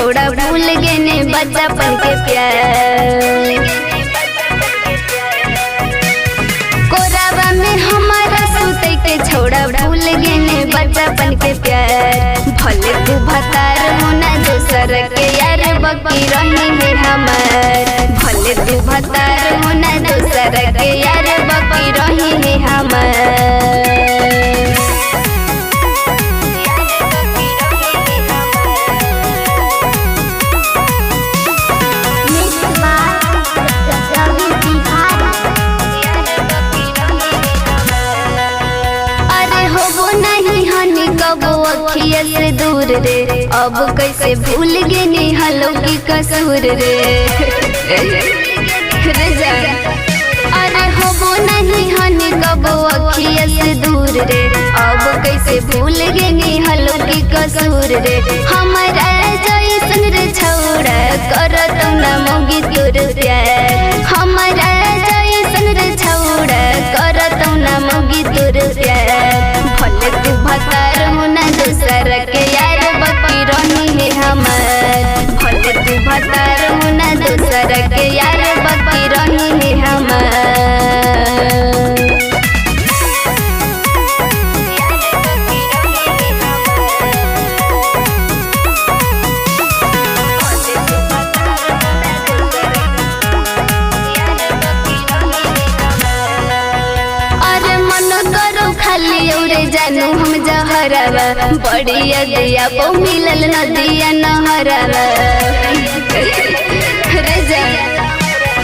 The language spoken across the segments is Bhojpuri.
छोड़ा भूल गए ने बचपन के प्यार। कोरावा में हमारा सुते के छोड़ा भूल गए ने बचपन के प्यार। भले तू भतार होना दोसर के यार बाकी रही है हमार। भले तू भतार होना दोसर के यार बाकी रही है हमार। अखिया से दूर रे अब कैसे भूल गए निहलो की कसूर रे। अरे होबो नहीं हनी कबो अखिया से दूर रे अब कैसे भूल गए निहलो की कसूर रे। हमारा जैसन रे छौड़ा करत ना मोगी तोर प्यार। हमारा जैसन रे छौड़ा करत ना मोगी तोर प्यार। भले तू भतार होना दोसर के यार बाकी रही है हमार। भले तू भतार होना दोसर के यार बाकी रही है हमार। खाली उड़े जानू हम जहरवा बढ़िया दिया पो मिलल नदिया नहरवा।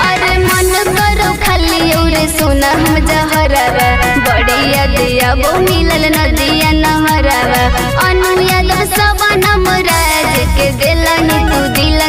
अरे मन करो खाली उड़े सोना हम जहरवा बढ़िया दिया पो मिलल नदिया नहरवा। अनुया तो सब नमराज के दिला तू दिल